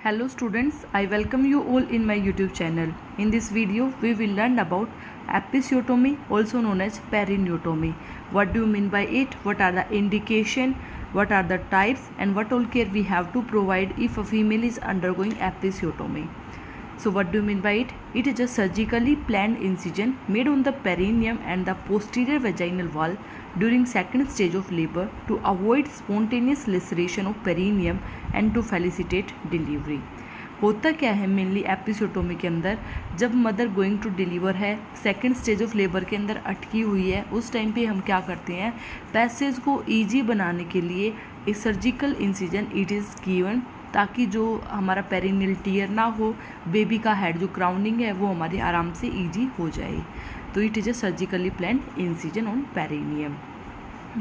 Hello students, I welcome you all in my YouTube channel. In this video, we will learn about episiotomy, also known as perineotomy. What do you mean by it? What are the indication? What are the types? And what all care we have to provide if a female is undergoing episiotomy? So what do you mean by it? It is a surgically planned incision made on the perineum and the posterior vaginal wall during second stage of labor to avoid spontaneous laceration of perineum and to facilitate delivery. होता क्या है mainly episiotomy के अंदर, जब mother going to deliver है, second stage of labour के अंदर अटकी हुई है, उस टाइम पे हम क्या करते हैं, पैसेज को ईजी बनाने के लिए एक surgical incision it is given, ताकि जो हमारा पेरिनियल टीयर ना हो, बेबी का हेड जो क्राउनिंग है वो हमारे आराम से ईजी हो जाए. तो it is a surgically planned incision on perineum.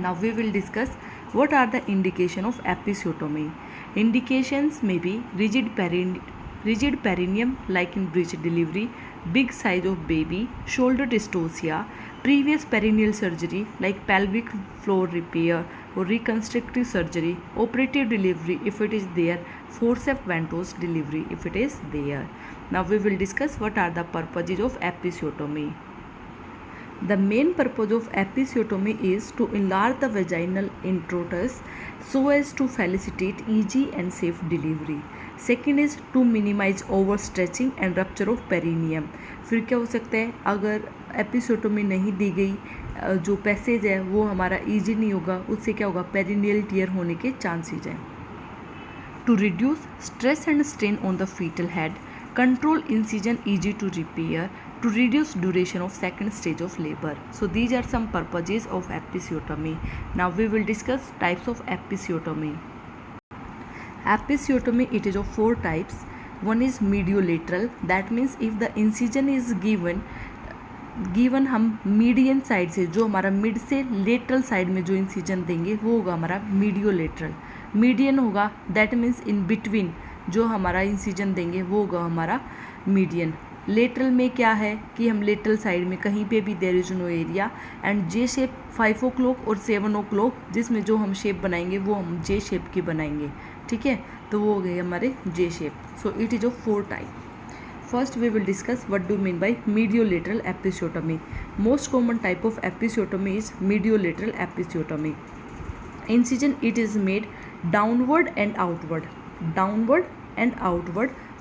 Now we will discuss what are the indication of episiotomy. Indications may be rigid perineum like in breech delivery, big size of baby, shoulder dystocia, previous perineal surgery like pelvic floor repair or reconstructive surgery, operative delivery if it is there, forceps venous delivery if it is there. Now we will discuss what are the purposes of episiotomy. The main purpose of episiotomy is to enlarge the vaginal introitus so as to facilitate easy and safe delivery. Second is to minimize overstretching and rupture of perineum. फिर क्या हो सकता है, अगर episiotomy नहीं दी गई, जो passage है वो हमारा ईजी नहीं होगा, उससे क्या होगा, पेरिनियल टीयर होने के चांसेज हैं. To reduce stress and strain on the fetal head, control incision easy to repair, to reduce duration of second stage of labor. So these are some purposes of episiotomy. Now we will discuss types of episiotomy. Episiotomy, it is of 4 types. One is mediolateral, that means if the incision is given हम median side से, जो हमारा mid से lateral side में जो incision देंगे वो होगा हमारा मीडियोलेटरल. मीडियन होगा दैट मीन्स इन बिटवीन जो हमारा इंसिजन देंगे वो होगा हमारा मीडियन. लेटरल में क्या है कि हम लेटरल साइड में कहीं पे भी there is no area, and J shape 5 o'clock और 7 o'clock जिसमें जो हम शेप बनाएंगे वो हम जे शेप की बनाएंगे. ठीक है, तो वो हो गए हमारे जे shape. So it is of 4 type. First we will discuss what do you mean by mediolateral episiotomy. Most common type of episiotomy is mediolateral episiotomy. Incision it is made downward and outward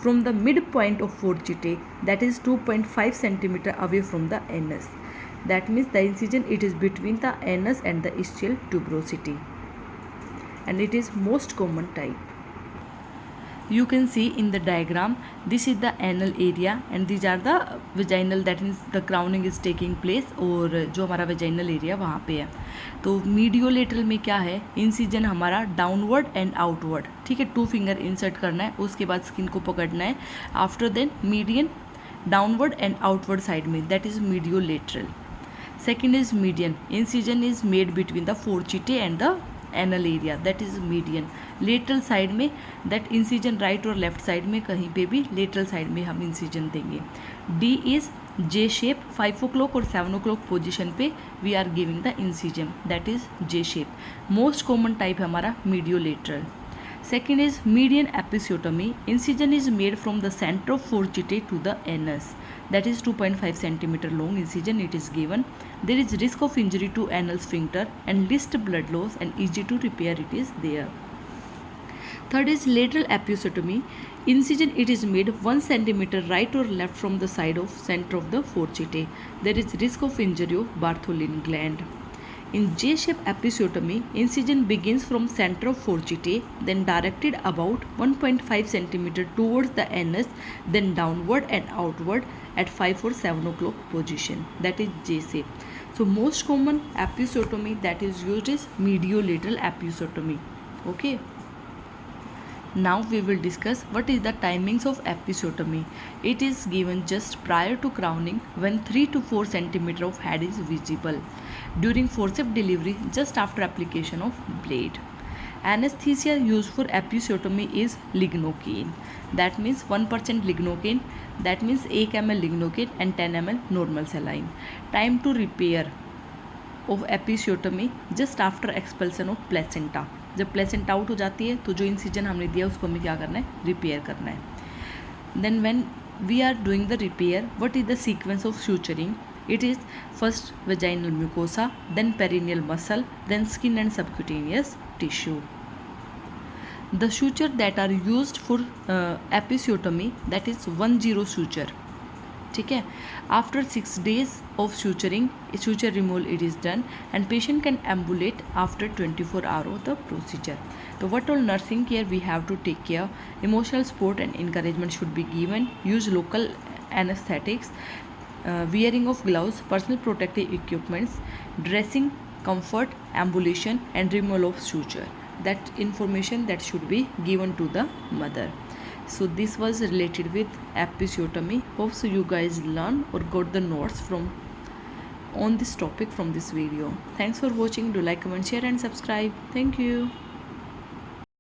from the midpoint of fourchette, that is 2.5 cm away from the anus. That means the incision it is between the anus and the ischial tuberosity, and it is most common type. You can see in the diagram, this is the anal area and these are the vaginal, that means the crowning is taking place, और जो हमारा vaginal area वहाँ पे है. तो mediolateral में क्या है, इंसिजन हमारा डाउनवर्ड एंड आउटवर्ड. ठीक है, 2 फिंगर इंसर्ट करना है, उसके बाद स्किन को पकड़ना है. After then median downward and outward side में, that is mediolateral. Second is median, incision is made between the fourchette and the anal area, that is median. Lateral side में, that incision right और left side में कहीं पे भी lateral side में हम incision देंगे. D is J shape, 5 o'clock और 7 o'clock पोजिशन पे we are giving the incision, that is J shape. Most common type है हमारा mediolateral. Second is median episiotomy, incision is made from the centre of fourchette to the anus, that is 2.5 cm long incision it is given. There is risk of injury to anal sphincter and least blood loss and easy to repair it is there. Third is lateral episiotomy, incision it is made 1 cm right or left from the side of center of the fourchette. There is risk of injury of Bartholin gland. In J-shape episiotomy, incision begins from center of fourchette, then directed about 1.5 cm towards the anus, then downward and outward at 5 or 7 o'clock position, that is J-shape. So most common episiotomy that is used is mediolateral episiotomy. Okay. Now we will discuss what is the timings of episiotomy. It is given just prior to crowning when 3 to 4 cm of head is visible. During forceps delivery, just after application of blade. Anesthesia used for episiotomy is lignocaine. That means 1% lignocaine. That means 1 ml lignocaine and 10 ml normal saline. Time to repair of episiotomy just after expulsion of placenta. जब placenta out हो जाती है तो जो incision हमने दिया उसको हमें क्या करना है, रिपेयर करना है। Then when we are doing the repair, what is the sequence of suturing? It is first vaginal mucosa, then perineal muscle, then skin and subcutaneous tissue. The suture that are used for episiotomy, that is 1-0 suture. ठीक है, after 6 days of suturing, suture removal it is done and patient can ambulate after 24 hours of the procedure. So what all nursing care we have to take care? Emotional support and encouragement should be given. Use local anesthetics, wearing of gloves, personal protective equipments, dressing, comfort, ambulation and removal of suture. That information that should be given to the mother. So this was related with episiotomy. Hope so you guys learn or got the notes from on this topic from this video. Thanks for watching. Do like, comment, share and subscribe. Thank you.